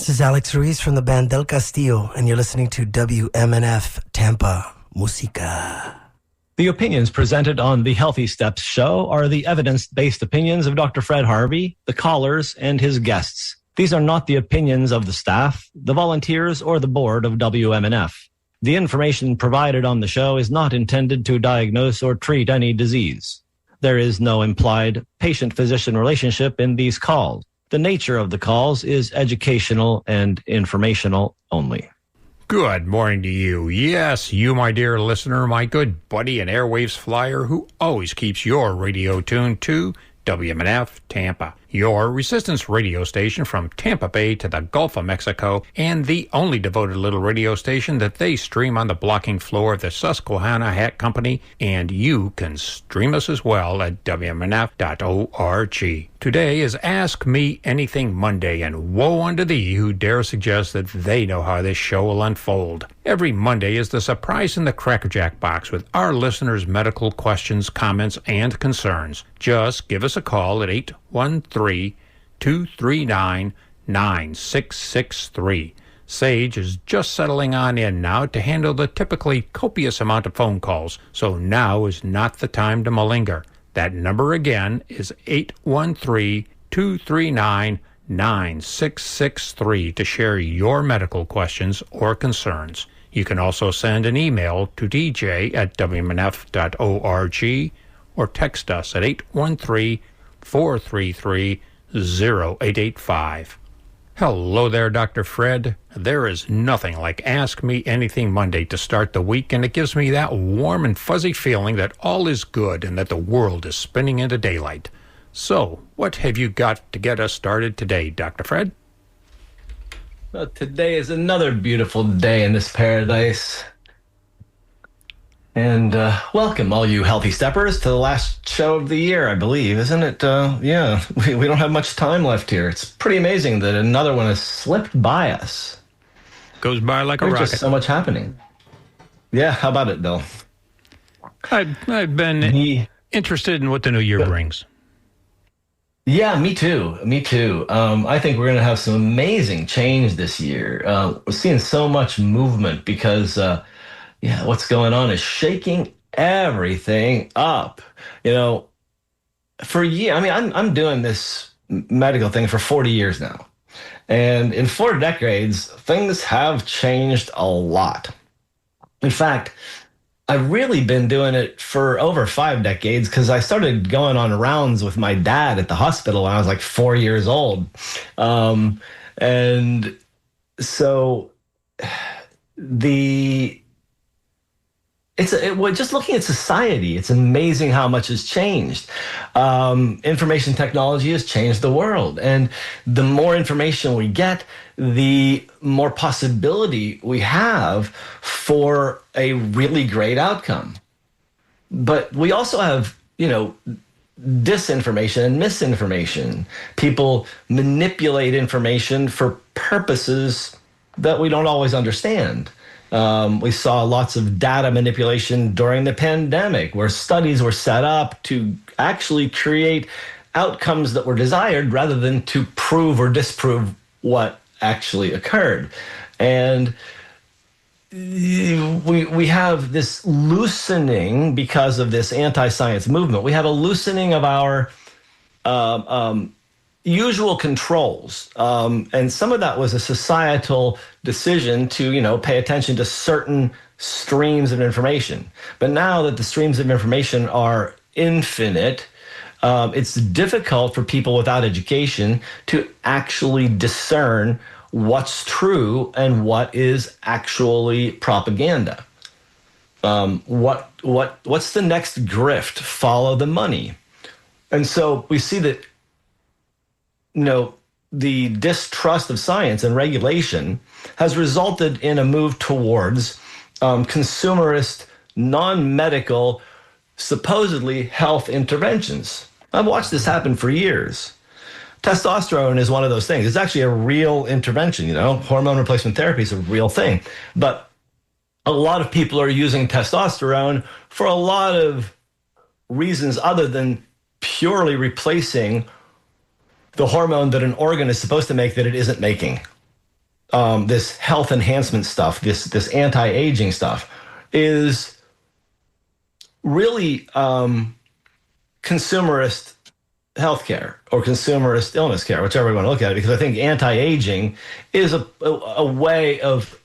This is Alex Ruiz from the band Del Castillo, and you're listening to WMNF Tampa Música. The opinions presented on the Healthy Steps show are the evidence-based opinions of Dr. Fred Harvey, the callers, and his guests. These are not the opinions of the staff, the volunteers, or the board of WMNF. The information provided on the show is not intended to diagnose or treat any disease. There is no implied patient-physician relationship in these calls. The nature of the calls is educational and informational only. Good morning to you. Yes, you, my dear listener, my good buddy and airwaves flyer who always keeps your radio tuned to WMNF Tampa, your resistance radio station from Tampa Bay to the Gulf of Mexico, and the only devoted little radio station that they stream on the blocking floor of the Susquehanna Hat Company, and you can stream us as well at WMNF.org. Today is Ask Me Anything Monday, and woe unto thee who dare suggest that they know how this show will unfold. Every Monday is the surprise in the Cracker Jack box with our listeners' medical questions, comments, and concerns. Just give us a call at 813-239-9663. Sage is just settling on in now to handle the typically copious amount of phone calls, so now is not the time to malinger. That number again is 813-239-9663 to share your medical questions or concerns. You can also send an email to dj@wmnf.org or text us at 813-433-0885. Hello there, Dr. Fred. There is nothing like Ask Me Anything Monday to start the week, and it gives me that warm and fuzzy feeling that all is good and that the world is spinning into daylight. So, what have you got to get us started today, Dr. Fred? Well, today is another beautiful day in this paradise. And welcome, all you healthy steppers, to the last show of the year, I believe, isn't it? Yeah, we don't have much time left here. It's pretty amazing that another one has slipped by us. Goes by like a rocket. There's just so much happening. Yeah, how about it, Bill? I've been interested in what the new year brings. Yeah, me too. I think we're going to have some amazing change this year. We're seeing so much movement because... what's going on is shaking everything up. You know, for years, I mean, I'm doing this medical thing for 40 years now. And in 4 decades, things have changed a lot. In fact, I've really been doing it for over 5 decades because I started going on rounds with my dad at the hospital when I was like 4 years old. And so just looking at society, it's amazing how much has changed. Information technology has changed the world. And the more information we get, the more possibility we have for a really great outcome. But we also have, disinformation and misinformation. People manipulate information for purposes that we don't always understand. We saw lots of data manipulation during the pandemic, where studies were set up to actually create outcomes that were desired rather than to prove or disprove what actually occurred. And we have this loosening because of this anti-science movement. We have a loosening of our usual controls. And some of that was a societal decision to, pay attention to certain streams of information. But now that the streams of information are infinite, it's difficult for people without education to actually discern what's true and what is actually propaganda. What's the next grift? Follow the money. And so we see that the distrust of science and regulation has resulted in a move towards consumerist, non-medical, supposedly health interventions. I've watched this happen for years. Testosterone is one of those things. It's actually a real intervention, Hormone replacement therapy is a real thing. But a lot of people are using testosterone for a lot of reasons other than purely replacing the hormone that an organ is supposed to make that it isn't making. this health enhancement stuff, this anti-aging stuff, is really consumerist healthcare or consumerist illness care, whichever you want to look at it, because I think anti-aging is a way of,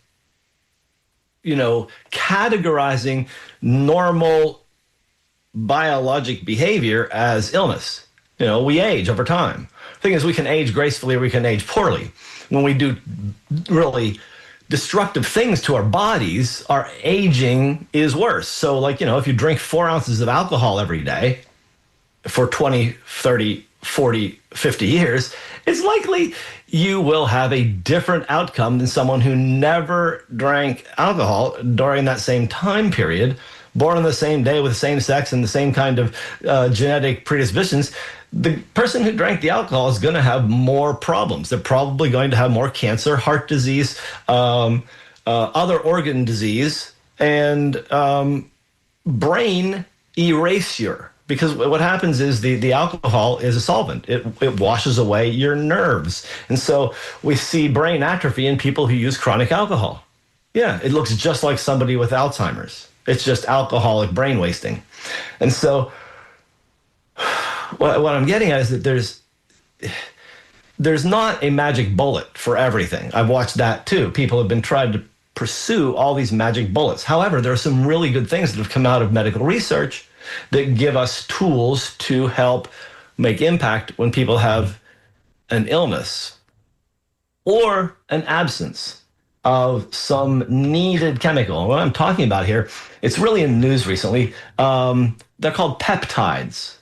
categorizing normal biologic behavior as illness. We age over time. The thing is, we can age gracefully or we can age poorly. When we do really destructive things to our bodies, our aging is worse. So if you drink 4 ounces of alcohol every day for 20, 30, 40, 50 years, it's likely you will have a different outcome than someone who never drank alcohol during that same time period, born on the same day with the same sex and the same kind of genetic predispositions. The person who drank the alcohol is going to have more problems. They're probably going to have more cancer, heart disease, other organ disease, and brain erasure. Because what happens is the alcohol is a solvent. It washes away your nerves. And so we see brain atrophy in people who use chronic alcohol. Yeah, it looks just like somebody with Alzheimer's. It's just alcoholic brain wasting. And so what I'm getting at is that there's not a magic bullet for everything. I've watched that too. People have been trying to pursue all these magic bullets. However, there are some really good things that have come out of medical research that give us tools to help make impact when people have an illness or an absence of some needed chemical. What I'm talking about here, it's really in the news recently. They're called peptides.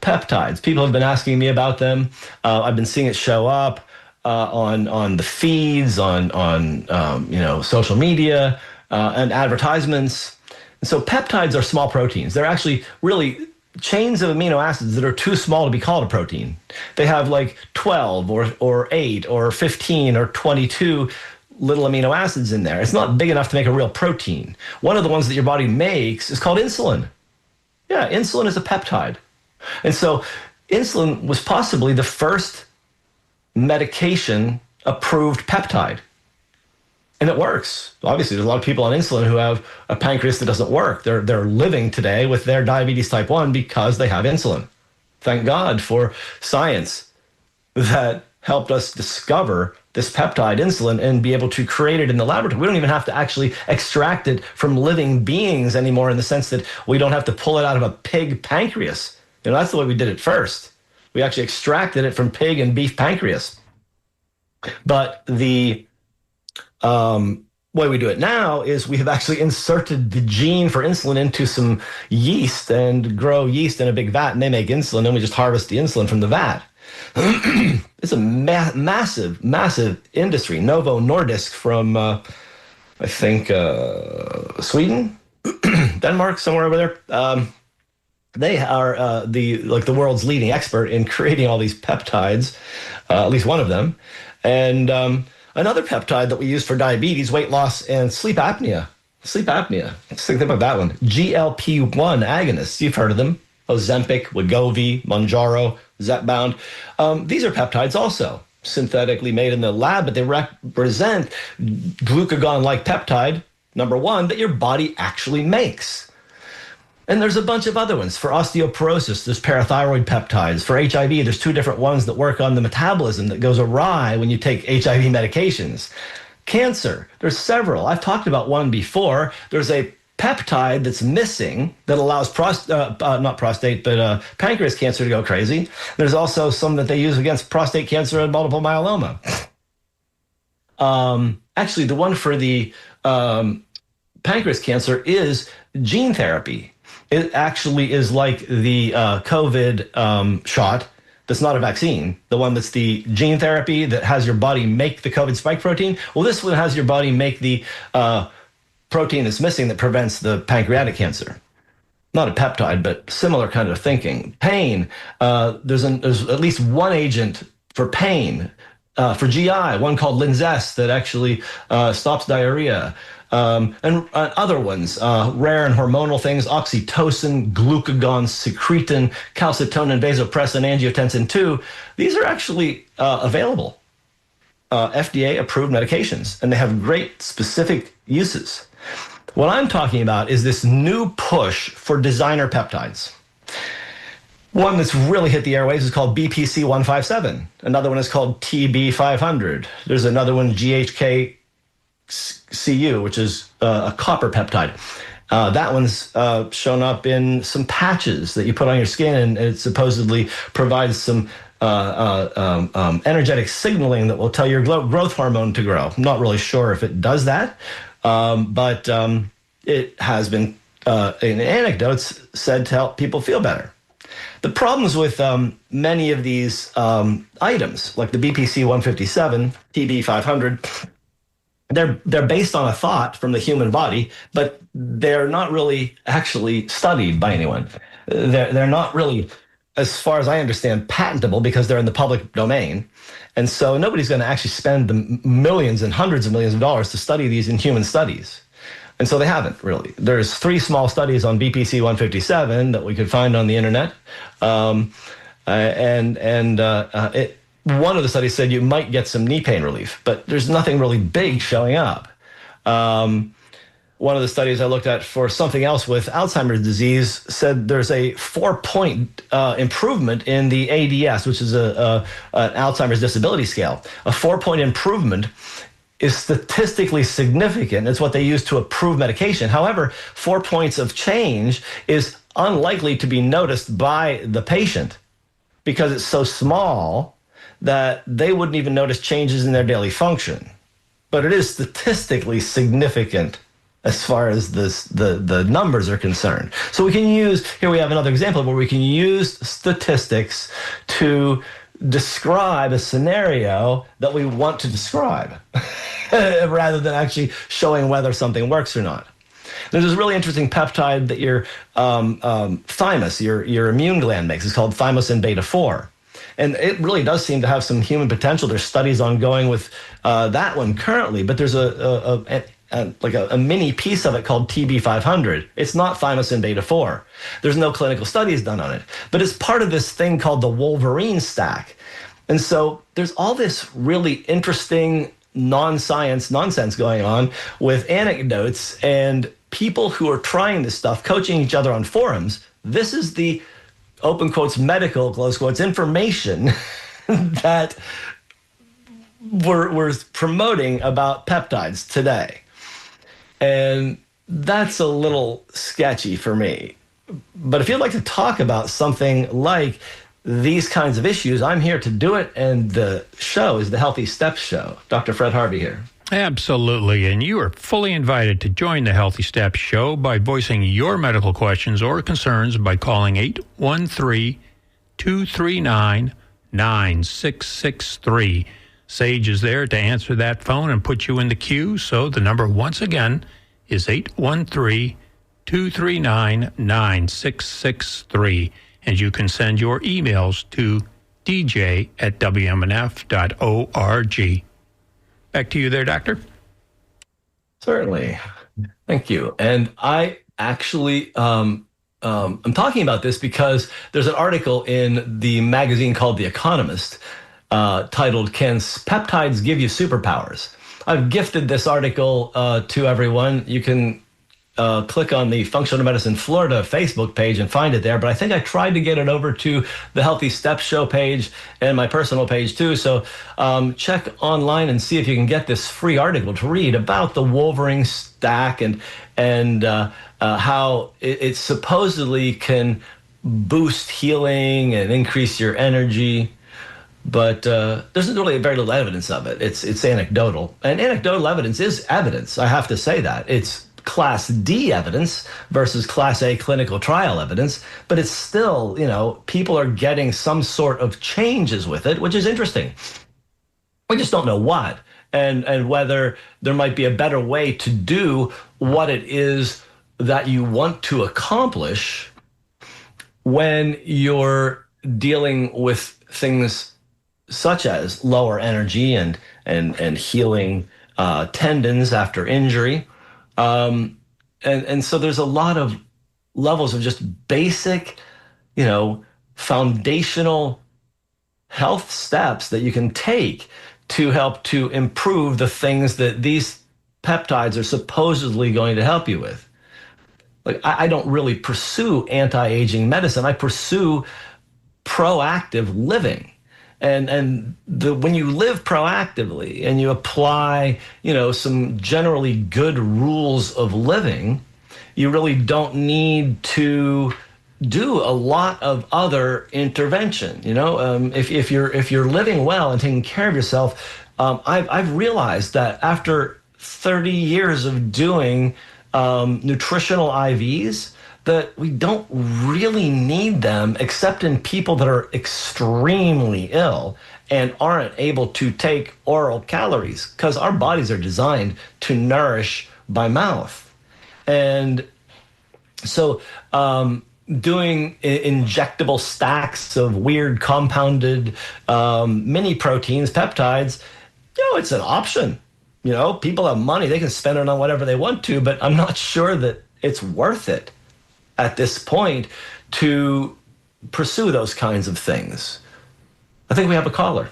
Peptides. People have been asking me about them. I've been seeing it show up on the feeds, on social media, and advertisements. And so peptides are small proteins. They're actually really chains of amino acids that are too small to be called a protein. They have like 12 or 8 or 15 or 22 little amino acids in there. It's not big enough to make a real protein. One of the ones that your body makes is called insulin. Yeah, insulin is a peptide. And so insulin was possibly the first medication approved peptide. And it works. Obviously, there's a lot of people on insulin who have a pancreas that doesn't work. They're living today with their diabetes type 1 because they have insulin. Thank God for science that helped us discover this peptide insulin and be able to create it in the laboratory. We don't even have to actually extract it from living beings anymore, in the sense that we don't have to pull it out of a pig pancreas. That's the way we did it first. We actually extracted it from pig and beef pancreas. But the way we do it now is we have actually inserted the gene for insulin into some yeast and grow yeast in a big vat, and they make insulin, and we just harvest the insulin from the vat. It's a massive, massive industry. Novo Nordisk from, I think, Sweden, Denmark, somewhere over there. They are the world's leading expert in creating all these peptides, at least one of them. And another peptide that we use for diabetes, weight loss, and sleep apnea. Sleep apnea. Let's think about that one. GLP-1 agonists. You've heard of them. Ozempic, Wegovy, Mounjaro, Zepbound. These are peptides also, synthetically made in the lab, but they represent glucagon-like peptide, number one, that your body actually makes. And there's a bunch of other ones. For osteoporosis, there's parathyroid peptides. For HIV, there's 2 different ones that work on the metabolism that goes awry when you take HIV medications. Cancer, there's several. I've talked about one before. There's a peptide that's missing that allows pancreas cancer to go crazy. There's also some that they use against prostate cancer and multiple myeloma. Actually, the one for the pancreas cancer is gene therapy. It actually is like the COVID shot that's not a vaccine, the one that's the gene therapy that has your body make the COVID spike protein. Well, this one has your body make the protein that's missing that prevents the pancreatic cancer. Not a peptide, but similar kind of thinking. Pain, there's at least one agent for pain. For GI, one called Linzess that actually stops diarrhea. And other ones, rare and hormonal things, oxytocin, glucagon, secretin, calcitonin, vasopressin, angiotensin 2. These are actually available. FDA-approved medications, and they have great specific uses. What I'm talking about is this new push for designer peptides. One that's really hit the airwaves is called BPC 157. Another one is called TB 500. There's another one, GHK CU, which is a copper peptide. That one's shown up in some patches that you put on your skin, and it supposedly provides some energetic signaling that will tell your growth hormone to grow. I'm not really sure if it does that, but it has been, in anecdotes, said to help people feel better. The problems with many of these items, like the BPC 157, TB 500, they're based on a thought from the human body, but they're not really actually studied by anyone. They're not really, as far as I understand, patentable because they're in the public domain. And so nobody's going to actually spend the millions and hundreds of millions of dollars to study these in human studies. And so they haven't really. There's 3 small studies on BPC 157 that we could find on the internet. One of the studies said you might get some knee pain relief, but there's nothing really big showing up. One of the studies I looked at for something else with Alzheimer's disease said there's a 4-point improvement in the ADS, which is an Alzheimer's disability scale. A 4-point improvement is statistically significant. It's what they use to approve medication. However, 4 points of change is unlikely to be noticed by the patient because it's so small that they wouldn't even notice changes in their daily function. But it is statistically significant as far as the numbers are concerned. So we can use, here we have another example where we can use statistics to describe a scenario that we want to describe rather than actually showing whether something works or not. There's this really interesting peptide that your thymus, your immune gland makes. It's called thymosin beta 4. And it really does seem to have some human potential. There's studies ongoing with that one currently, but there's a mini piece of it called TB 500. It's not thymosin beta 4. There's no clinical studies done on it, but it's part of this thing called the Wolverine stack. And so there's all this really interesting non-science nonsense going on with anecdotes and people who are trying this stuff, coaching each other on forums. This is the open quotes medical close quotes information that we're promoting about peptides today. And that's a little sketchy for me. But if you'd like to talk about something like these kinds of issues, I'm here to do it. And the show is the Healthy Steps Show. Dr. Fred Harvey here. Absolutely. And you are fully invited to join the Healthy Steps Show by voicing your medical questions or concerns by calling 813-239-9663. Sage is there to answer that phone and put you in the queue. So the number once again is 813-239-9663. And you can send your emails to dj@wmnf.org. Back to you there, Doctor. Certainly. Thank you. And I actually I'm talking about this because there's an article in the magazine called The Economist titled, "Can Peptides Give You Superpowers?" I've gifted this article to everyone. You can click on the Functional Medicine Florida Facebook page and find it there. But I think I tried to get it over to the Healthy Steps Show page and my personal page too. So check online and see if you can get this free article to read about the Wolverine stack and how it supposedly can boost healing and increase your energy. But there's really very little evidence of it. It's anecdotal. And anecdotal evidence is evidence. I have to say that. It's Class D evidence versus Class A clinical trial evidence, but it's still, people are getting some sort of changes with it, which is interesting. We just don't know what, and whether there might be a better way to do what it is that you want to accomplish when you're dealing with things such as lower energy and healing tendons after injury. And so there's a lot of levels of just basic, foundational health steps that you can take to help to improve the things that these peptides are supposedly going to help you with. Like, I don't really pursue anti-aging medicine. I pursue proactive living. And when you live proactively and you apply, some generally good rules of living, you really don't need to do a lot of other intervention. If you're living well and taking care of yourself, I've realized that after 30 years of doing nutritional IVs, that we don't really need them except in people that are extremely ill and aren't able to take oral calories, because our bodies are designed to nourish by mouth. And so doing injectable stacks of weird compounded mini proteins, peptides, it's an option. People have money, they can spend it on whatever they want to, but I'm not sure that it's worth it at this point to pursue those kinds of things. I think we have a caller.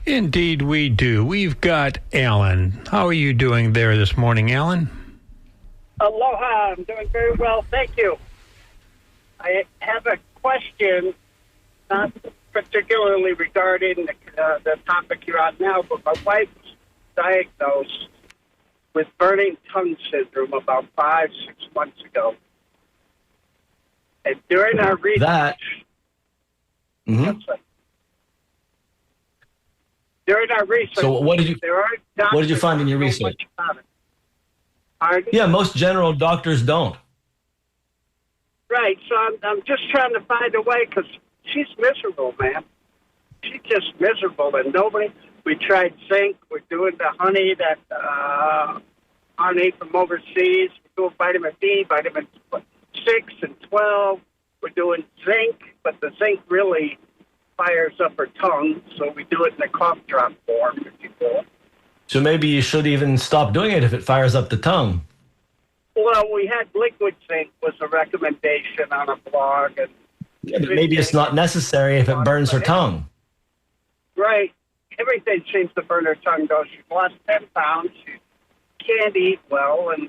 Indeed we do. We've got Alan. How are you doing there this morning, Alan? Aloha. I'm doing very well, thank you. I have a question, not particularly regarding the topic you're on now, but my wife was diagnosed with burning tongue syndrome about 5-6 months ago. And during our research, So what did you find in your research? Yeah, most general doctors don't. Right, so I'm just trying to find a way, because she's miserable, man. She's just miserable, and we tried zinc, we're doing the honey from overseas, we're doing vitamin B, vitamin 6 and 12, we're doing zinc, but the zinc really fires up her tongue, so we do it in a cough drop form, if you will. So maybe you should even stop doing it if it fires up the tongue. Well, we had liquid zinc was a recommendation on a blog. And but maybe it's not necessary if it burns her tongue. Right. Everything seems to burn her tongue, though. She's lost 10 pounds. She can't eat well, and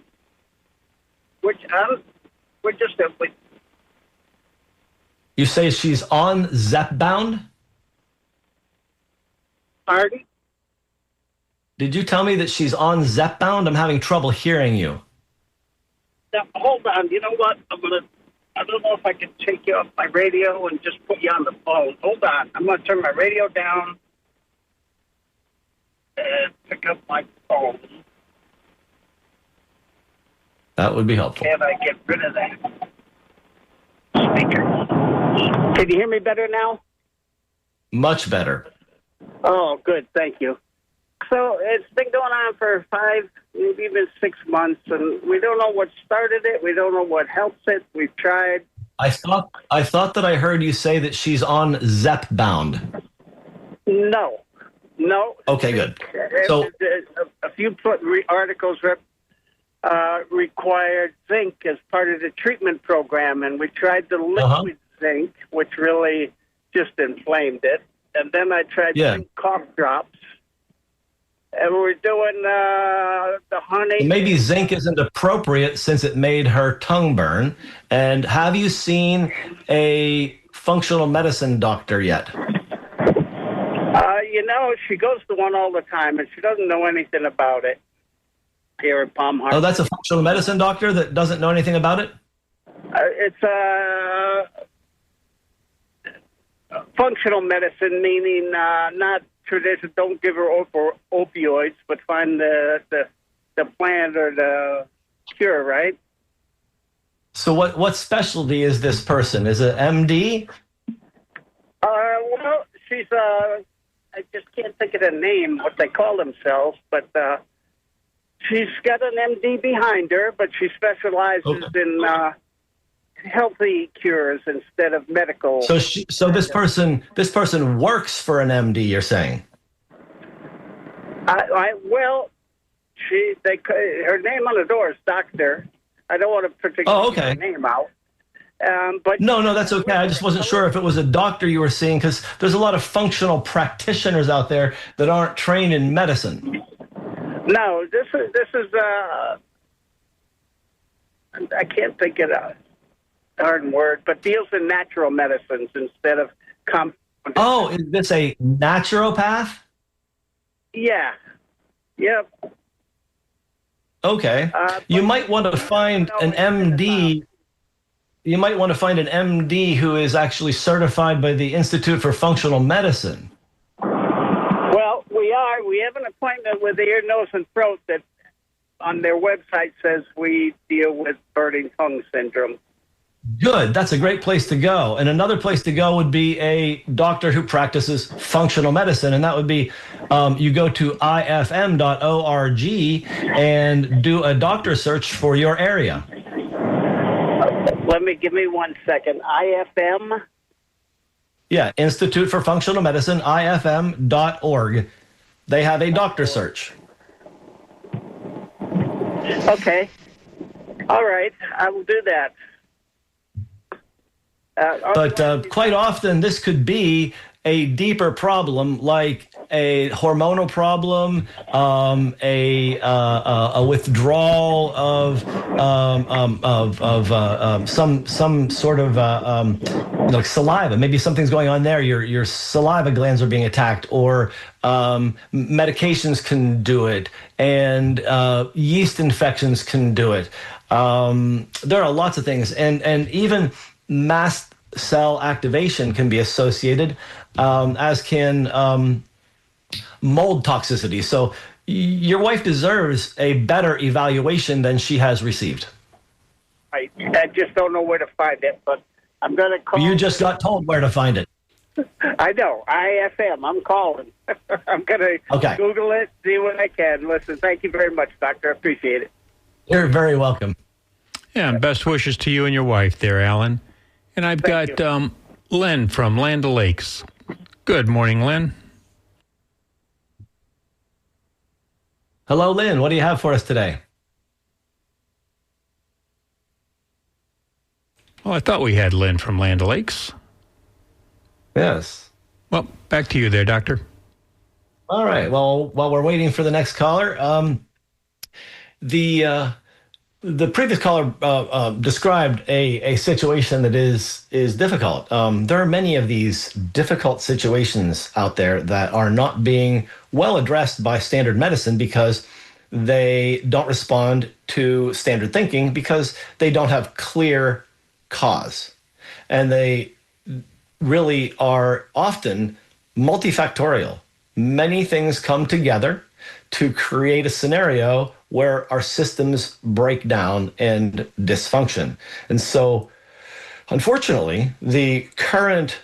we're just simply... You say she's on Zepbound? Pardon? Did you tell me that she's on Zepbound? I'm having trouble hearing you. Now, hold on. You know what? I don't know if I can take you off my radio and just put you on the phone. Hold on. I'm going to turn my radio down and pick up my phone. That would be helpful. Can I get rid of that speaker? Can you hear me better now? Much better. Oh, good. Thank you. So it's been going on for 5, maybe even 6 months, and we don't know what started it. We don't know what helps it. We've tried. I thought that I heard you say that she's on Zepbound. No. Okay, good. So a few articles required zinc as part of the treatment program, and we tried the liquid zinc, which really just inflamed it. And then I tried zinc cough drops. And we're doing the honey. Well, maybe zinc isn't appropriate since it made her tongue burn. And have you seen a functional medicine doctor yet? She goes to one all the time, and she doesn't know anything about it here at Palm Harbor. Oh, that's a functional medicine doctor that doesn't know anything about it? It's functional medicine, meaning not tradition. Don't give her opioids, but find the plant or the cure, right? So what specialty is this person? Is it MD? Well, she's I just can't think of the name, what they call themselves, but she's got an MD behind her, but she specializes in healthy cures instead of medical. So this person works for an MD, you're saying? Well, her name on the door is Doctor. I don't want to particularly get her name out. But No, that's okay. I just wasn't sure if it was a doctor you were seeing, because there's a lot of functional practitioners out there that aren't trained in medicine. no, this is I can't think of a hard word, but deals in natural medicines instead of Oh, is this a naturopath? Yeah. Yep. Okay. You might want to find an MD. You might want to find an MD who is actually certified by the Institute for Functional Medicine. Well, we have an appointment with the ear, nose, and throat that on their website says we deal with burning tongue syndrome. Good. That's a great place to go. And another place to go would be a doctor who practices functional medicine. And that would be you go to ifm.org and do a doctor search for your area. Give me 1 second. IFM? Yeah, Institute for Functional Medicine, ifm.org. They have a doctor search. Okay. All right. I will do that. But quite often, this could be a deeper problem, like a hormonal problem, a withdrawal of some sort of like saliva. Maybe something's going on there. Your saliva glands are being attacked, or medications can do it, and yeast infections can do it. There are lots of things, and even mast cell activation can be associated, as can mold toxicity. So your wife deserves a better evaluation than she has received. I just don't know where to find it, but I'm going to call. You just got told where to find it. I know. IFM. I'm calling. I'm going to Google it, see what I can. Listen, thank you very much, Doctor. I appreciate it. You're very welcome. Yeah, and best wishes to you and your wife there, Alan. And I've got Len from Land O'Lakes. Good morning, Len. Hello, Lynn. What do you have for us today? Well, I thought we had Len from Land O'Lakes. Yes. Well, back to you there, Doctor. All right. Well, while we're waiting for the next caller, the previous caller described a situation that is difficult. There are many of these difficult situations out there that are not being well addressed by standard medicine because they don't respond to standard thinking, because they don't have clear cause. And they really are often multifactorial. Many things come together to create a scenario where our systems break down and dysfunction. And so, unfortunately, the current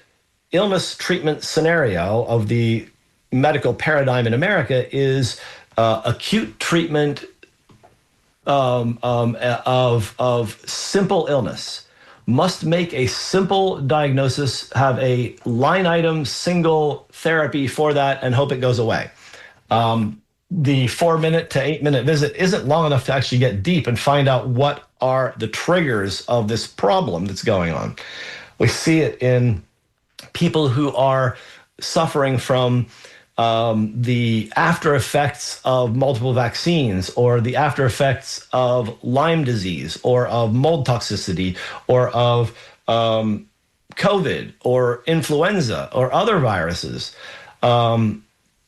illness treatment scenario of the medical paradigm in America is acute treatment of simple illness. Must make a simple diagnosis, have a line item, single therapy for that, and hope it goes away. The 4-minute to 8-minute visit isn't long enough to actually get deep and find out what are the triggers of this problem that's going on. We see it in people who are suffering from the after effects of multiple vaccines, or the after effects of Lyme disease, or of mold toxicity, or of COVID, or influenza, or other viruses. The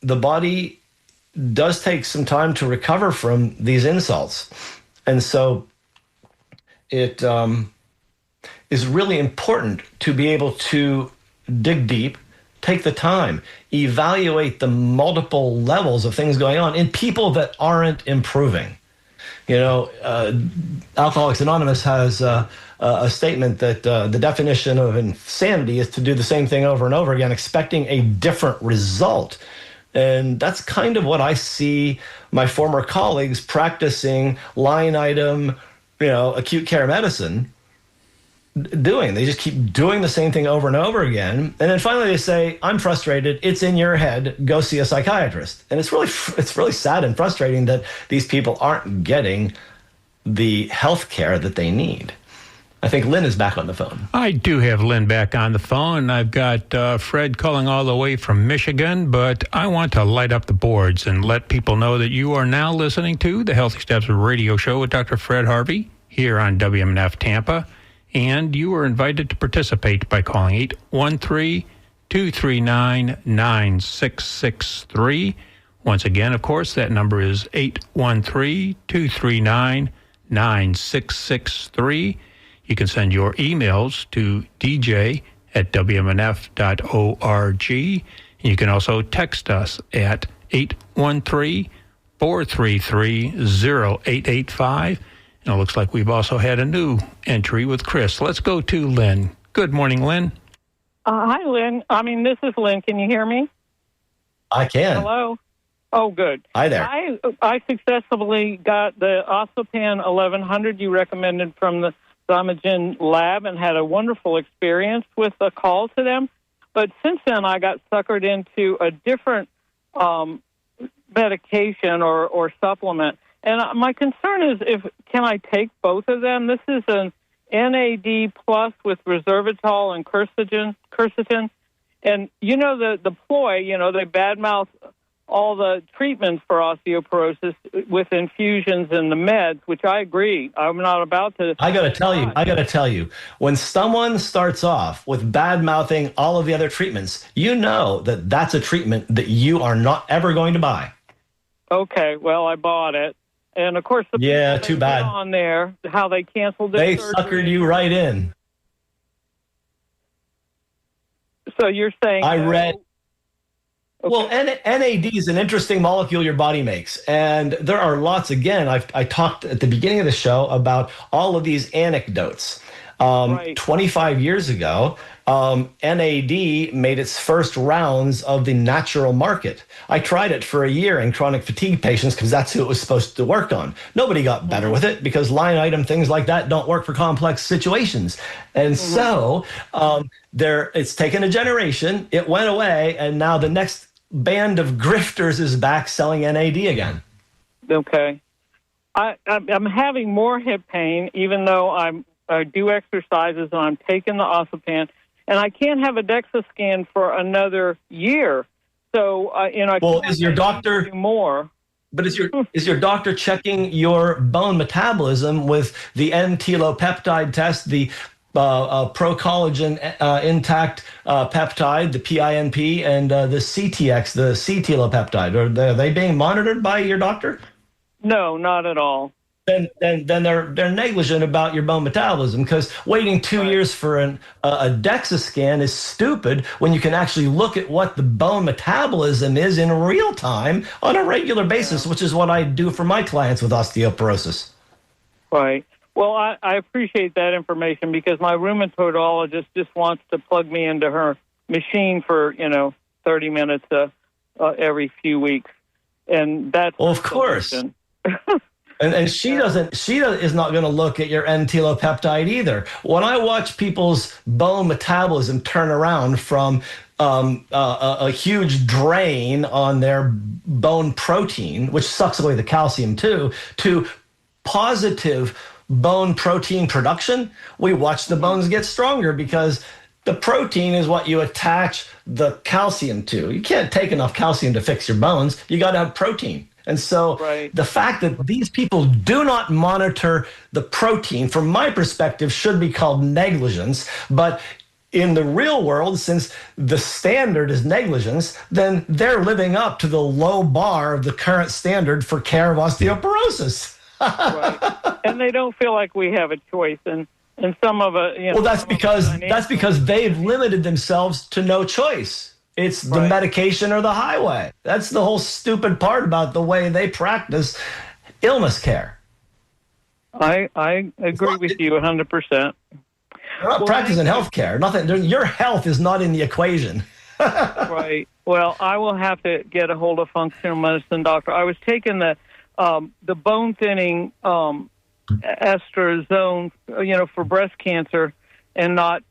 body does take some time to recover from these insults. And so it is really important to be able to dig deep, take the time, evaluate the multiple levels of things going on in people that aren't improving. You know, Alcoholics Anonymous has a statement that the definition of insanity is to do the same thing over and over again, expecting a different result. And that's kind of what I see my former colleagues practicing line item, acute care medicine doing. They just keep doing the same thing over and over again. And then finally they say, I'm frustrated. It's in your head. Go see a psychiatrist. And it's really sad and frustrating that these people aren't getting the health care that they need. I think Lynn is back on the phone. I do have Lynn back on the phone. I've got Fred calling all the way from Michigan, but I want to light up the boards and let people know that you are now listening to the Healthy Steps Radio Show with Dr. Fred Harvey here on WMNF Tampa, and you are invited to participate by calling 813-239-9663. Once again, of course, that number is 813-239-9663. You can send your emails to dj@wmnf.org. And you can also text us at 813-433-0885. And it looks like we've also had a new entry with Chris. Let's go to Lynn. Good morning, Lynn. Hi, Lynn. This is Lynn. Can you hear me? I can. Hello? Oh, good. Hi there. I successfully got the Osteopan 1100 you recommended from the Zymogen lab and had a wonderful experience with a call to them. But since then, I got suckered into a different medication or supplement. And my concern is, can I take both of them? This is an NAD plus with resveratrol and quercetin. And, the ploy, they badmouth all the treatments for osteoporosis with infusions and the meds, which I agree. I'm not about to. I got to tell you, when someone starts off with bad mouthing all of the other treatments, you know that that's a treatment that you are not ever going to buy. Okay, well, I bought it. And of course, too bad. On there, how they canceled their surgery. Suckered you right in. So you're saying I read. Okay. Well, NAD is an interesting molecule your body makes. And there are lots, again, I talked at the beginning of the show about all of these anecdotes. Right. 25 years ago, NAD made its first rounds of the natural market. I tried it for a year in chronic fatigue patients because that's who it was supposed to work on. Nobody got better with it because line item things like that don't work for complex situations. And so it's taken a generation, it went away, and now the next band of grifters is back selling NAD again. Okay. I'm having more hip pain, even though I do exercises and I'm taking the Osteopan, and I can't have a DEXA scan for another year. So, is your doctor do more? But is your doctor checking your bone metabolism with the N-telopeptide test, the pro-collagen intact peptide, the PINP, and the CTX, the C-telopeptide? Are they being monitored by your doctor? No, not at all. Then they're negligent about your bone metabolism, because waiting 2 years for a DEXA scan is stupid when you can actually look at what the bone metabolism is in real time on a regular basis, which is what I do for my clients with osteoporosis. Right. Well, I appreciate that information, because my rheumatologist just wants to plug me into her machine for 30 minutes every few weeks, and that's of course. And she is not going to look at your N-telopeptide either. When I watch people's bone metabolism turn around from a huge drain on their bone protein, which sucks away the calcium too, to positive bone protein production, we watch the bones get stronger, because the protein is what you attach the calcium to. You can't take enough calcium to fix your bones. You got to have protein. And so the fact that these people do not monitor the protein, from my perspective, should be called negligence. But in the real world, since the standard is negligence, then they're living up to the low bar of the current standard for care of osteoporosis. Right. And they don't feel like we have a choice. And some of it, well, that's because they've limited themselves to no choice. It's the medication or the highway. That's the whole stupid part about the way they practice illness care. I agree with you 100%. They're not practicing health care. Nothing. Your health is not in the equation. Right. Well, I will have to get a hold of functional medicine doctor. I was taking the bone thinning estrozone, for breast cancer, and not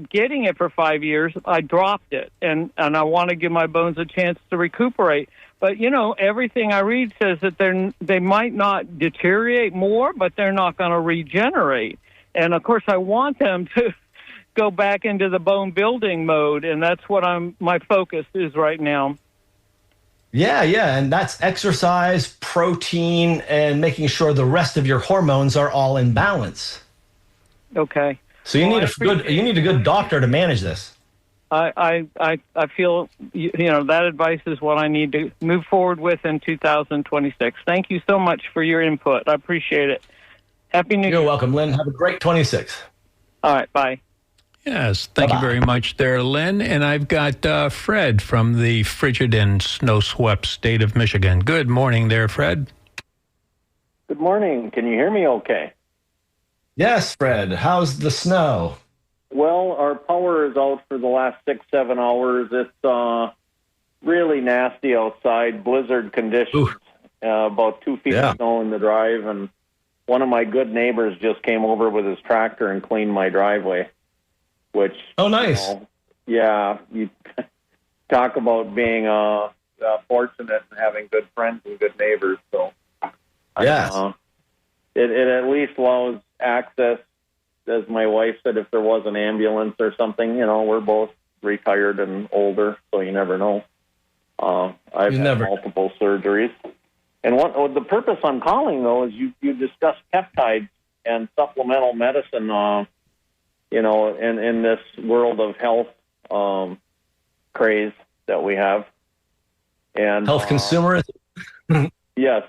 getting it for 5 years. I dropped it, and I want to give my bones a chance to recuperate. But everything I read says that they might not deteriorate more, but they're not going to regenerate. And of course, I want them to go back into the bone building mode, and that's what my focus is right now. Yeah, and that's exercise, protein, and making sure the rest of your hormones are all in balance. Okay. So you need a good doctor to manage this. I feel that advice is what I need to move forward with in 2026. Thank you so much for your input. I appreciate it. Happy New Year. You're welcome, Lynn. Have a great 26. All right, bye. Yes, thank you very much there, Lynn. And I've got Fred from the frigid and snow-swept state of Michigan. Good morning there, Fred. Good morning. Can you hear me okay? Yes, Fred. How's the snow? Well, our power is out for the last 6-7 hours. It's really nasty outside, blizzard conditions, about 2 feet of snow in the drive. And one of my good neighbors just came over with his tractor and cleaned my driveway. Which, nice. You talk about being fortunate and having good friends and good neighbors. So, yes, it at least allows access. As my wife said, if there was an ambulance or something, we're both retired and older, so you never know. I've had multiple surgeries, and the purpose I'm calling though is you discussed peptides and supplemental medicine. In this world of health craze that we have. And health consumerism. Yes.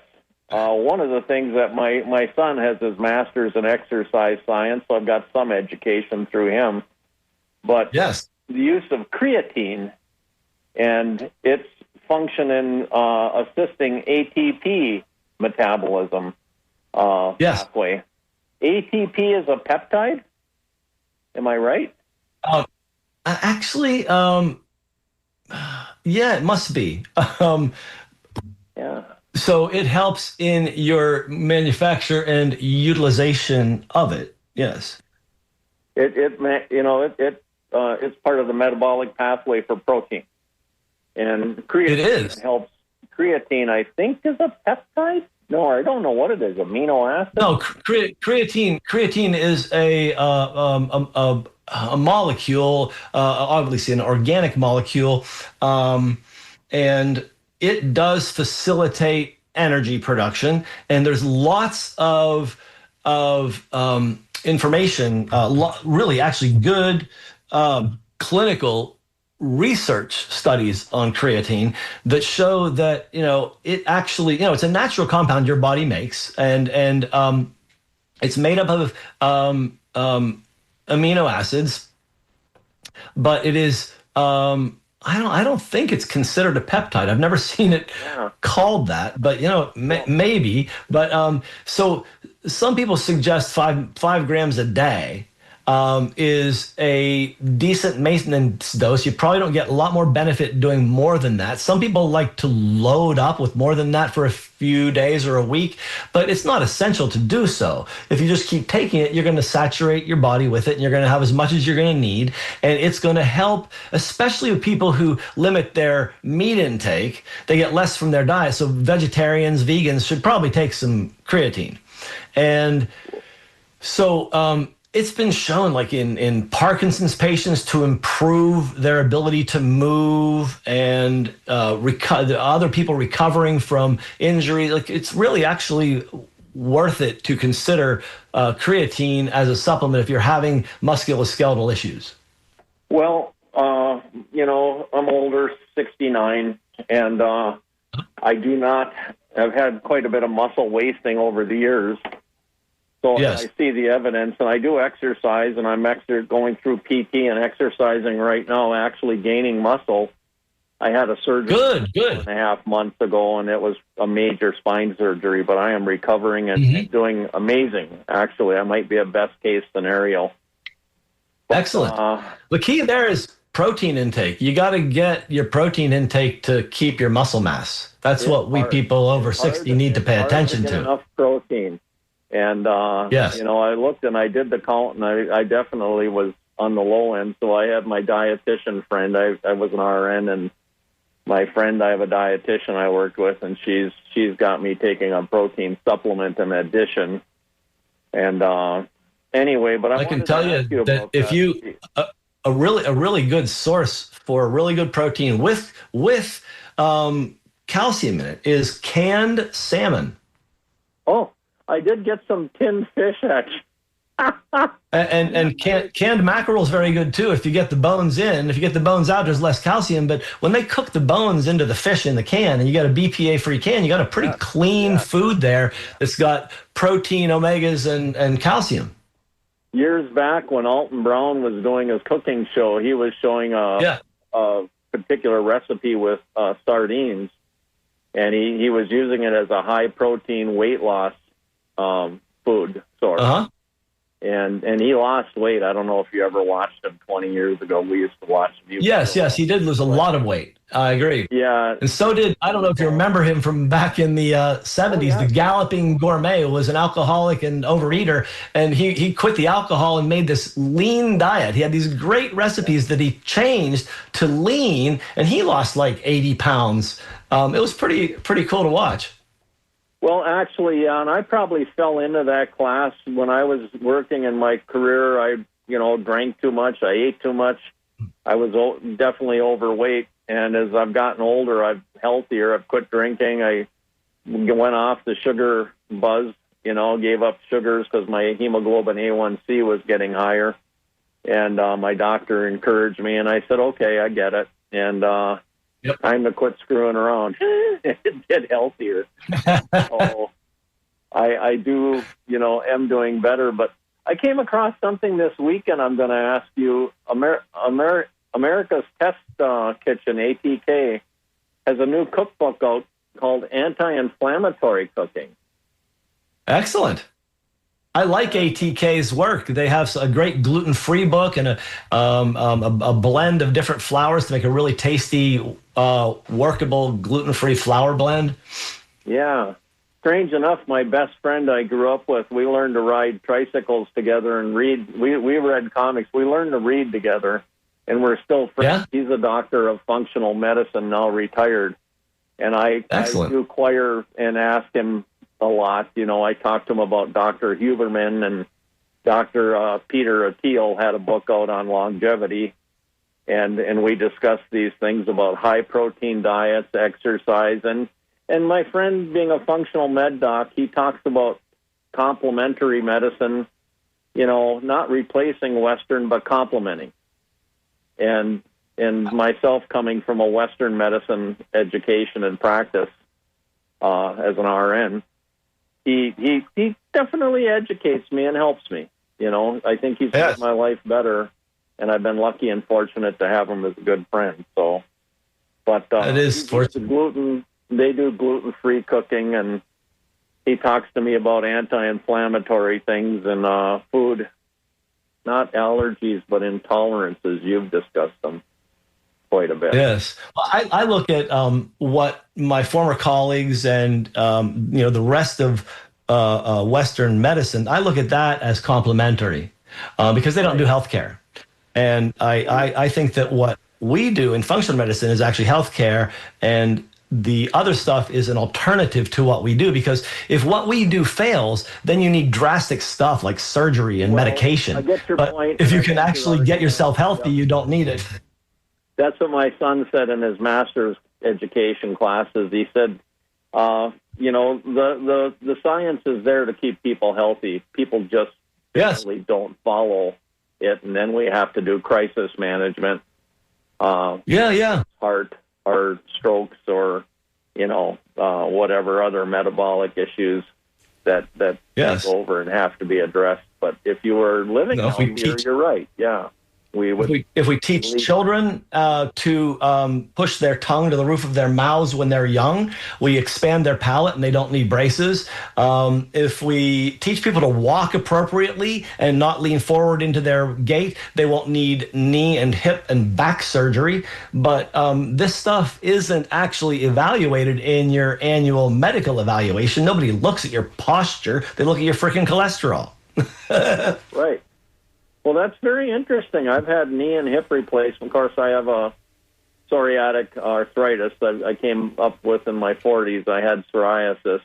One of the things that my son has his master's in exercise science, so I've got some education through him. But yes, the use of creatine and its function in assisting ATP metabolism pathway. ATP is a peptide? Am I right? Actually, it must be. So it helps in your manufacture and utilization of it. Yes. It's part of the metabolic pathway for protein, and creatine helps. Creatine, I think, is a peptide. No, I don't know what it is. Amino acid? No, creatine is a molecule, obviously an organic molecule, and it does facilitate energy production. And there's lots of information, really actually good clinical research studies on creatine that show that it actually it's a natural compound your body makes, and it's made up of amino acids, but it is I don't think it's considered a peptide. I've never seen it called that, but maybe. But so some people suggest five grams a day is a decent maintenance dose. You probably don't get a lot more benefit doing more than that. Some people like to load up with more than that for a few days or a week, but it's not essential to do so. If you just keep taking it, you're going to saturate your body with it, and you're going to have as much as you're going to need, and it's going to help, especially with people who limit their meat intake. They get less from their diet, so vegetarians, vegans should probably take some creatine. And so it's been shown, like in Parkinson's patients, to improve their ability to move, and other people recovering from injury. Like, it's really actually worth it to consider creatine as a supplement if you're having musculoskeletal issues. Well, I'm older, 69, and I've had quite a bit of muscle wasting over the years. So yes. I see the evidence, and I do exercise, and I'm going through PT and exercising right now, actually gaining muscle. I had a surgery 2.5 months ago, and it was a major spine surgery, but I am recovering and doing amazing. Actually, I might be a best-case scenario. But, excellent. The key there is protein intake. You got to get your protein intake to keep your muscle mass. That's what we people over 60 need to pay attention to. Enough protein. And, yes. I looked and I did the count, and I definitely was on the low end. So I had my dietitian friend. I was an RN, and my friend, I have a dietitian I worked with, and she's got me taking a protein supplement in addition. And Anyway, but I can wanted tell to you ask you that about if that. you a really good source for a really good protein with calcium in it is canned salmon. Oh, I did get some tinned fish, actually. And canned mackerel is very good too. If you get the bones in, if you get the bones out, there's less calcium. But when they cook the bones into the fish in the can, and you got a BPA-free can, you got a pretty clean food there that's got protein, omegas, and calcium. Years back, when Alton Brown was doing his cooking show, he was showing a particular recipe with sardines, and he was using it as a high protein weight loss food source. Uh-huh. And he lost weight. I don't know if you ever watched him 20 years ago. We used to watch him. Yes, he did lose a lot of weight. I agree. Yeah. And so did, I don't know if you remember him from back in the 70s, the Galloping Gourmet was an alcoholic and overeater, and he quit the alcohol and made this lean diet. He had these great recipes that he changed to lean, and he lost like 80 pounds. It was pretty cool to watch. Well, actually, yeah, and I probably fell into that class when I was working in my career. I, drank too much. I ate too much. I was definitely overweight. And as I've gotten older, I'm healthier. I've quit drinking. I went off the sugar buzz, gave up sugars because my hemoglobin A1C was getting higher. And my doctor encouraged me, and I said, okay, I get it. And time to quit screwing around and get healthier. So I do, am doing better. But I came across something this weekend I'm going to ask you. America's Test Kitchen, ATK, has a new cookbook out called Anti-Inflammatory Cooking. Excellent. I like ATK's work. They have a great gluten-free book and a blend of different flours to make a really tasty, workable gluten-free flour blend. Yeah. Strange enough, my best friend I grew up with, we learned to ride tricycles together and read. We read comics. We learned to read together, and we're still friends. Yeah. He's a doctor of functional medicine, now retired. And I do choir and ask him a lot. I talked to him about Dr. Huberman, and Dr. Peter Attiel had a book out on longevity, and we discussed these things about high protein diets, exercise, and my friend, being a functional med doc, he talks about complementary medicine, not replacing Western but complementing. And myself, coming from a Western medicine education and practice as an RN, he definitely educates me and helps me. I think he's made my life better, and I've been lucky and fortunate to have him as a good friend. So, but it is gluten. They do gluten-free cooking, and he talks to me about anti-inflammatory things and food, not allergies, but intolerances. You've discussed them quite a bit. Yes. Well, I look at what my former colleagues and, the rest of Western medicine, I look at that as complementary because they don't do healthcare. And I think that what we do in functional medicine is actually healthcare, and the other stuff is an alternative to what we do, because if what we do fails, then you need drastic stuff like surgery and medication. I get your point. If you can actually get yourself healthy, you don't need it. That's what my son said in his master's education classes. He said, the science is there to keep people healthy. People just really don't follow it, and then we have to do crisis management. Heart strokes, or whatever other metabolic issues that take over and have to be addressed. But if you were living healthier, you're right. Yeah. If we teach children to push their tongue to the roof of their mouths when they're young, we expand their palate and they don't need braces. If we teach people to walk appropriately and not lean forward into their gait, they won't need knee and hip and back surgery. But this stuff isn't actually evaluated in your annual medical evaluation. Nobody looks at your posture. They look at your freaking cholesterol. Right. Well, that's very interesting. I've had knee and hip replacement. Of course, I have a psoriatic arthritis that I came up with in my 40s. I had psoriasis,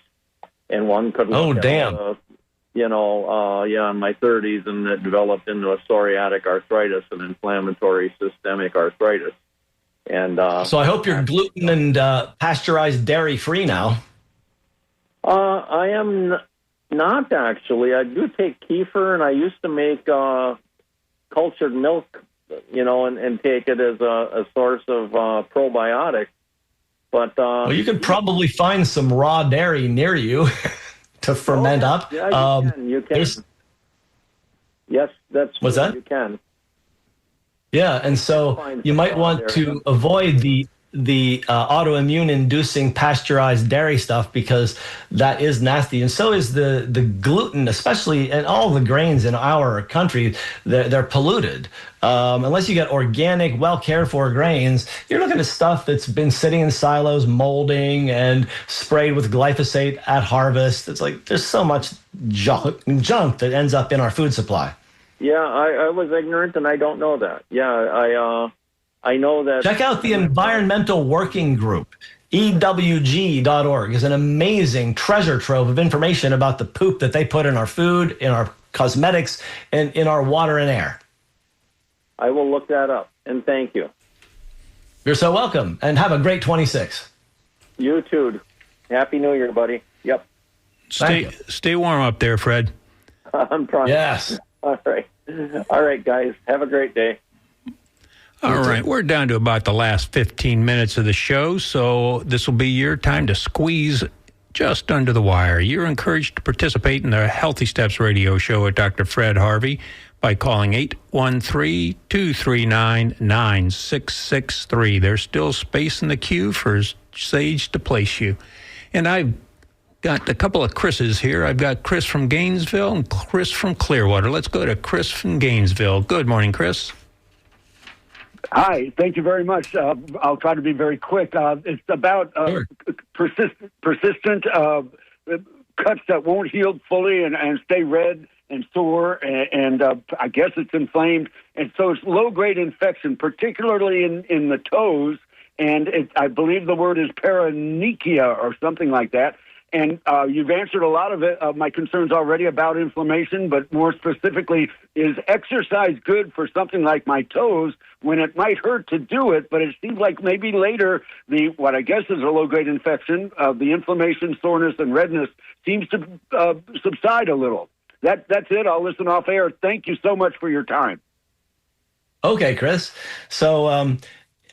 and one could look at in my 30s, and it developed into a psoriatic arthritis and inflammatory systemic arthritis. And so I hope you're gluten and pasteurized dairy free now. I am not actually. I do take kefir, and I used to make cultured milk, and take it as a source of probiotics. But well, you could probably find some raw dairy near you to ferment up. Yeah, you can. Yes, that's what's true. that? You can. Yeah, and so you might want to avoid the autoimmune inducing pasteurized dairy stuff, because that is nasty, and so is the gluten, especially, and all the grains in our country. They're polluted. Unless you get organic, well cared for grains, you're looking at stuff that's been sitting in silos, molding, and sprayed with glyphosate at harvest. It's like there's so much junk that ends up in our food supply. Yeah, I was ignorant, and I don't know that. Yeah, I know that. Check out the Environmental Working Group. EWG.org is an amazing treasure trove of information about the poop that they put in our food, in our cosmetics, and in our water and air. I will look that up, and thank you. You're so welcome, and have a great 26. You too. Happy New Year, buddy. Yep. Stay warm up there, Fred. I'm trying. Yes. All right, guys. Have a great day. All right, we're down to about the last 15 minutes of the show, so this will be your time to squeeze just under the wire. You're encouraged to participate in the Healthy Steps radio show with Dr. Fred Harvey by calling 813-239-9663. There's still space in the queue for Sage to place you. And I've got a couple of Chris's here. I've got Chris from Gainesville and Chris from Clearwater. Let's go to Chris from Gainesville. Good morning, Chris. Hi, thank you very much. I'll try to be very quick. It's about persistent cuts that won't heal fully and stay red and sore, and I guess it's inflamed. And so it's low-grade infection, particularly in the toes, and I believe the word is paronychia or something like that. And you've answered a lot of my concerns already about inflammation, but more specifically, is exercise good for something like my toes when it might hurt to do it, but it seems like maybe later what I guess is a low-grade infection, the inflammation, soreness, and redness seems to subside a little. That's it. I'll listen off air. Thank you so much for your time. Okay, Chris. So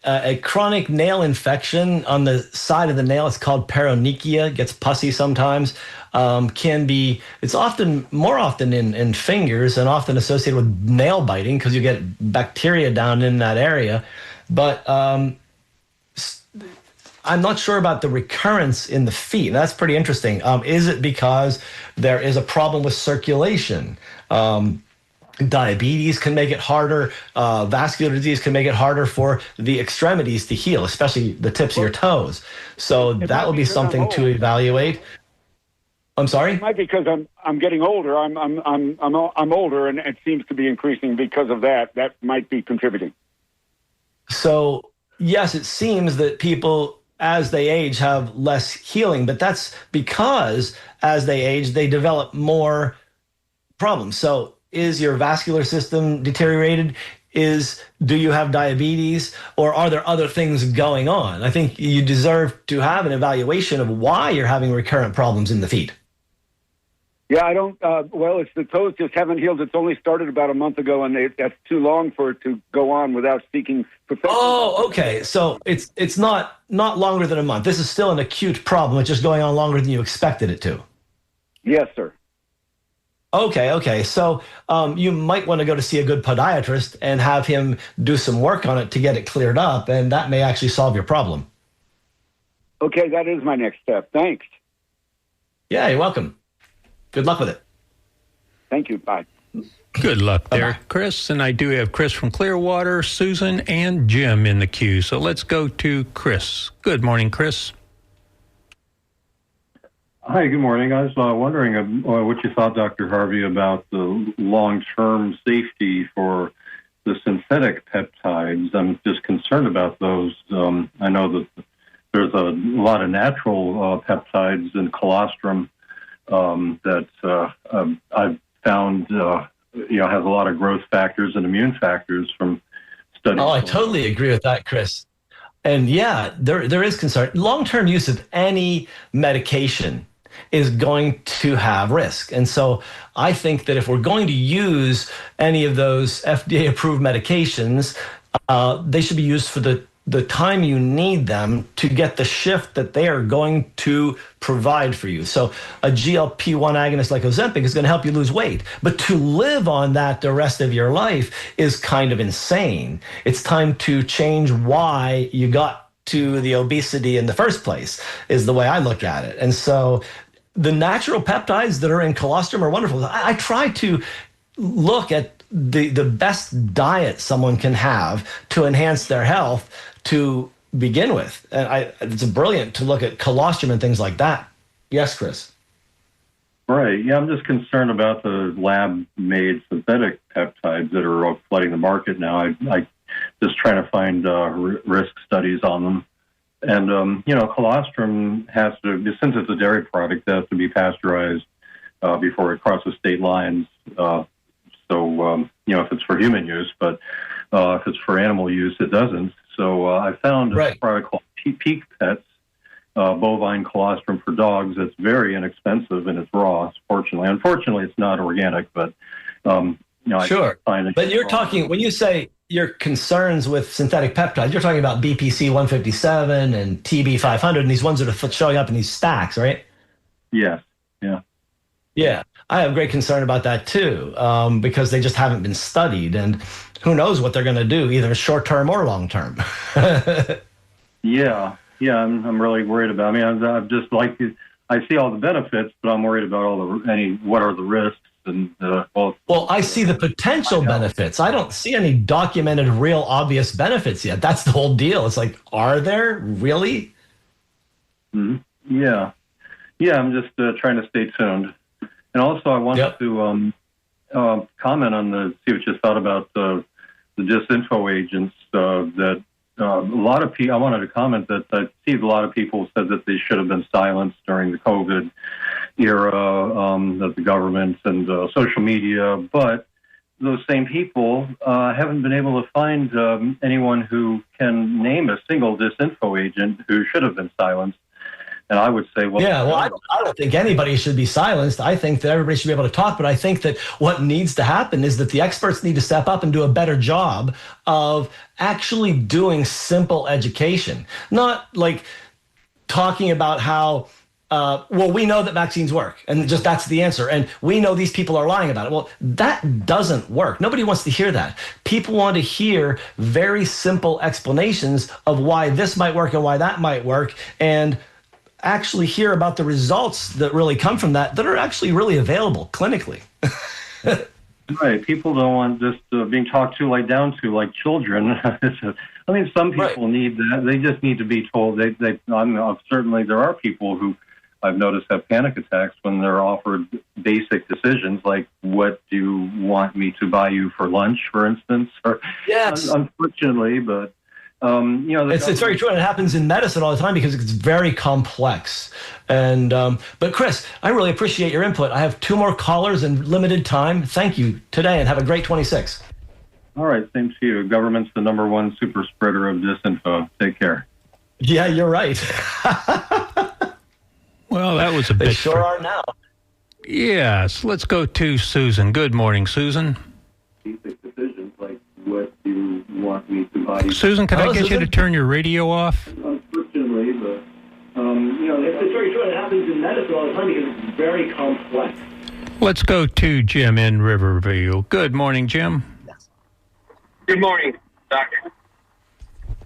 a chronic nail infection on the side of the nail, it's called paronychia, gets pussy sometimes, it's more often in fingers and often associated with nail biting because you get bacteria down in that area. But I'm not sure about the recurrence in the feet. That's pretty interesting. Is it because there is a problem with circulation? Diabetes can make it harder. Vascular disease can make it harder for the extremities to heal, especially the tips of your toes. So that will be something to evaluate. I'm sorry? It might be because I'm getting older. I'm older, and it seems to be increasing because of that. That might be contributing. So yes, it seems that people, as they age, have less healing, but that's because as they age, they develop more problems. So is your vascular system deteriorated? Do you have diabetes, or are there other things going on? I think you deserve to have an evaluation of why you're having recurrent problems in the feet. Yeah, I don't. It's the toes just haven't healed. It's only started about a month ago, and that's too long for it to go on without seeking professional. Oh, okay. So it's not longer than a month. This is still an acute problem. It's just going on longer than you expected it to. Yes, sir. Okay. So you might want to go to see a good podiatrist and have him do some work on it to get it cleared up, and that may actually solve your problem. Okay, that is my next step. Thanks. Yeah, you're welcome. Good luck with it. Thank you. Bye. Good luck there, Bye-bye. Chris. And I do have Chris from Clearwater, Susan, and Jim in the queue. So let's go to Chris. Good morning, Chris. Hi, good morning. I was wondering what you thought, Dr. Harvey, about the long-term safety for the synthetic peptides. I'm just concerned about those. I know that there's a lot of natural peptides in colostrum I've found has a lot of growth factors and immune factors from studies. Oh, I totally agree with that, Chris. And yeah, there is concern. Long-term use of any medication is going to have risk. And so I think that if we're going to use any of those FDA-approved medications, they should be used for the time you need them to get the shift that they are going to provide for you. So a GLP-1 agonist like Ozempic is going to help you lose weight. But to live on that the rest of your life is kind of insane. It's time to change why you got to the obesity in the first place, is the way I look at it. And so the natural peptides that are in colostrum are wonderful. I try to look at the best diet someone can have to enhance their health to begin with. And it's brilliant to look at colostrum and things like that. Yes, Chris. Right. Yeah, I'm just concerned about the lab-made synthetic peptides that are flooding the market now. I just trying to find risk studies on them. And, colostrum has to, since it's a dairy product, it has to be pasteurized before it crosses state lines. If it's for human use, but if it's for animal use, it doesn't. So I found a product called Peak Pets, bovine colostrum for dogs. That's very inexpensive and it's raw. Unfortunately, it's not organic, but sure. I find it. But you're talking, when you say your concerns with synthetic peptides, you're talking about BPC 157 and TB 500, and these ones that are showing up in these stacks, right? Yes. Yeah. Yeah, I have great concern about that too, because they just haven't been studied, and who knows what they're going to do, either short term or long term. Yeah, I'm really worried about. I mean, I'm just like, I see all the benefits, but I'm worried about what are the risks, and well, I see the potential benefits. I don't see any documented, real, obvious benefits yet. That's the whole deal. It's like, are there really? Mm-hmm. Yeah. I'm just trying to stay tuned. And also, I wanted to comment on see what you thought about the disinfo agents that a lot of people. I wanted to comment that I see a lot of people said that they should have been silenced during the COVID era, that the government and social media, but those same people haven't been able to find anyone who can name a single disinfo agent who should have been silenced. And I would say, I don't think anybody should be silenced. I think that everybody should be able to talk, but I think that what needs to happen is that the experts need to step up and do a better job of actually doing simple education, not like talking about how, we know that vaccines work, and just that's the answer. And we know these people are lying about it. Well, that doesn't work. Nobody wants to hear that. People want to hear very simple explanations of why this might work and why that might work, and actually hear about the results that really come from that are actually really available clinically. Right. People don't want just being talked to down to like children. I mean, some people need that. They just need to be told. Certainly there are people who I've noticed have panic attacks when they're offered basic decisions like, what do you want me to buy you for lunch, for instance? Or, yes. Unfortunately, but it's very true, and it happens in medicine all the time because it's very complex. And but Chris, I really appreciate your input. I have 2 more callers and limited time. Thank you today, and have a great 26. All right, same to you. Government's the #1 super spreader of disinfo. Take care. Yeah, you're right. Well, that was a bit. They sure are now. Yes, let's go to Susan. Good morning, Susan. Basic decisions like, what do you want me to buy you? Susan, can I get you to turn your radio off? Unfortunately, but it's very true. It happens in medicine all the time because it's very complex. Let's go to Jim in Riverview. Good morning, Jim. Good morning, Doctor.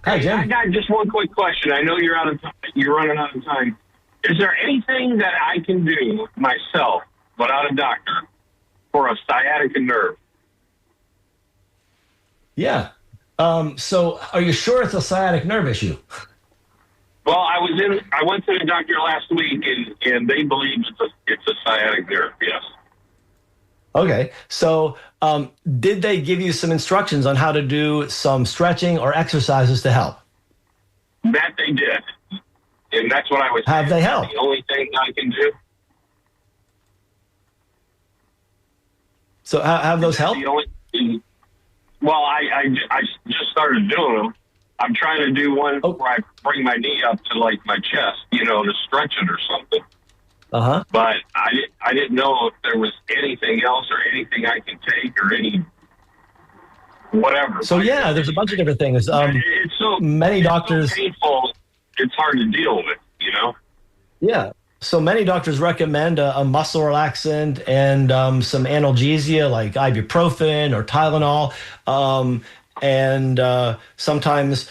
Hi, Jim. I got just one quick question. I know you're out of time. You're running out of time. Is there anything that I can do myself, without a doctor, for a sciatica nerve? Yeah. So are you sure it's a sciatic nerve issue? Well, I went to the doctor last week, and they believe it's a sciatic nerve. Yes. Okay. So did they give you some instructions on how to do some stretching or exercises to help? That they did, and that's what I was. Have they helped? The only thing I can do. So have those helped? Well, I just started doing them. I'm trying to do one where I bring my knee up to like my chest, to stretch it or something. Uh-huh. But I didn't know if there was anything else or anything I can take or any whatever. So yeah, there's a bunch of different things. It's so many doctors so painful. It's hard to deal with, Yeah. So many doctors recommend a muscle relaxant and some analgesia like ibuprofen or Tylenol. And sometimes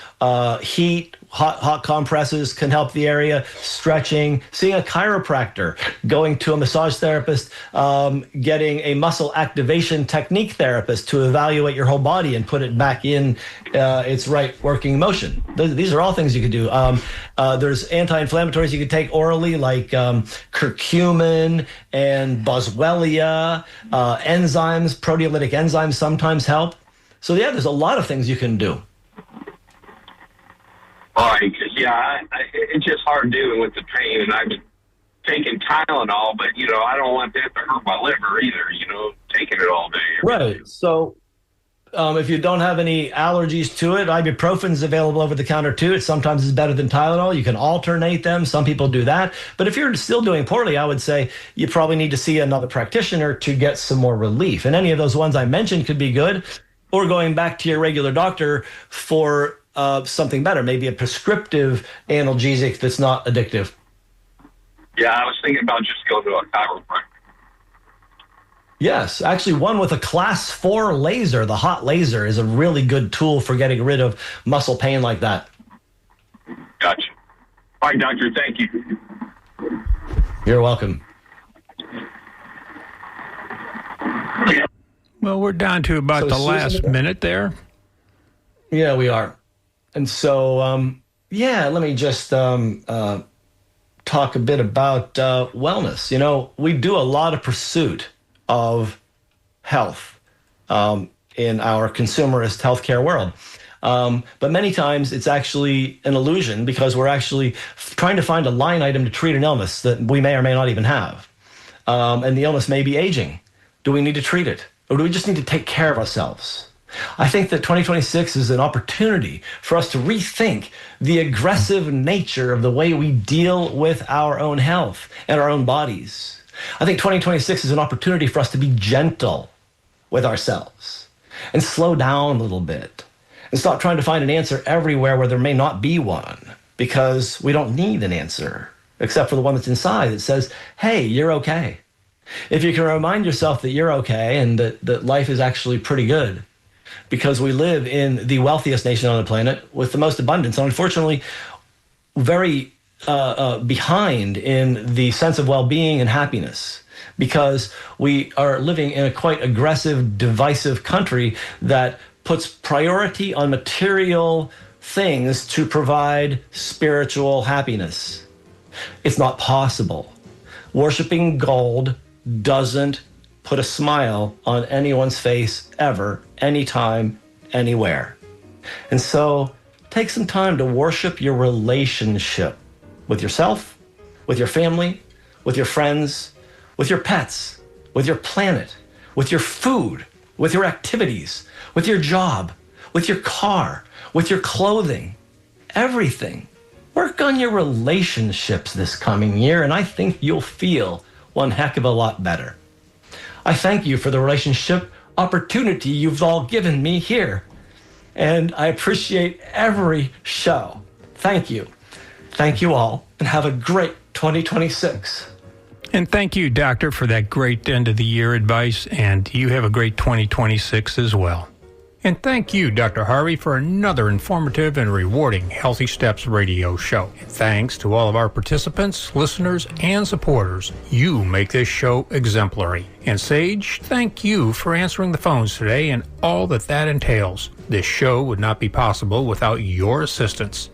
heat, hot compresses can help the area, stretching, seeing a chiropractor, going to a massage therapist, getting a muscle activation technique therapist to evaluate your whole body and put it back in its right working motion. These are all things you can do. There's anti-inflammatories you can take orally like curcumin and boswellia, enzymes, proteolytic enzymes sometimes help. So yeah, there's a lot of things you can do. All right, because it's just hard dealing with the pain, and I've been taking Tylenol, but I don't want that to hurt my liver either. Taking it all day. Right. So if you don't have any allergies to it, ibuprofen is available over the counter too. It sometimes is better than Tylenol. You can alternate them. Some people do that. But if you're still doing poorly, I would say you probably need to see another practitioner to get some more relief. And any of those ones I mentioned could be good. Or going back to your regular doctor for something better, maybe a prescriptive analgesic that's not addictive. Yeah, I was thinking about just going to a chiropractor. Yes, actually one with a class 4 laser, the hot laser, is a really good tool for getting rid of muscle pain like that. Gotcha. All right, doctor, thank you. You're welcome. Well, we're down to about the last minute there. Yeah, we are. And so, let me just talk a bit about wellness. We do a lot of pursuit of health in our consumerist healthcare world. But many times it's actually an illusion because we're actually trying to find a line item to treat an illness that we may or may not even have. And the illness may be aging. Do we need to treat it? Or do we just need to take care of ourselves? I think that 2026 is an opportunity for us to rethink the aggressive nature of the way we deal with our own health and our own bodies. I think 2026 is an opportunity for us to be gentle with ourselves and slow down a little bit and stop trying to find an answer everywhere where there may not be one, because we don't need an answer except for the one that's inside that says, hey, you're okay. If you can remind yourself that you're okay and that life is actually pretty good, because we live in the wealthiest nation on the planet with the most abundance, and unfortunately very behind in the sense of well-being and happiness, because we are living in a quite aggressive, divisive country that puts priority on material things to provide spiritual happiness. It's not possible. Worshipping gold doesn't put a smile on anyone's face ever, anytime, anywhere. And so take some time to worship your relationship with yourself, with your family, with your friends, with your pets, with your planet, with your food, with your activities, with your job, with your car, with your clothing, everything. Work on your relationships this coming year, and I think you'll feel one heck of a lot better. I thank you for the relationship opportunity you've all given me here, and I appreciate every show. Thank you. Thank you all, and have a great 2026. And thank you, Doctor, for that great end of the year advice, and you have a great 2026 as well. And thank you, Dr. Harvey, for another informative and rewarding Healthy Steps radio show. And thanks to all of our participants, listeners, and supporters. You make this show exemplary. And Sage, thank you for answering the phones today and all that entails. This show would not be possible without your assistance.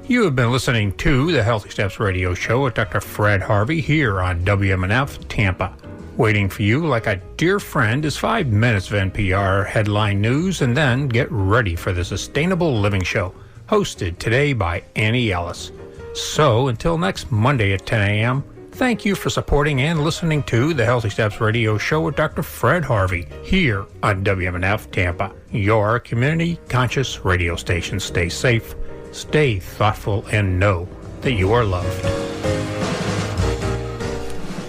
You have been listening to the Healthy Steps radio show with Dr. Fred Harvey here on WMNF Tampa. Waiting for you like a dear friend is 5 minutes of NPR headline news, and then get ready for the Sustainable Living Show, hosted today by Annie Ellis. So until next Monday at 10 a.m., Thank you for supporting and listening to the Healthy Steps Radio Show with Dr. Fred Harvey here on WMNF Tampa, your community conscious radio station. Stay safe, stay thoughtful, and know that you are loved.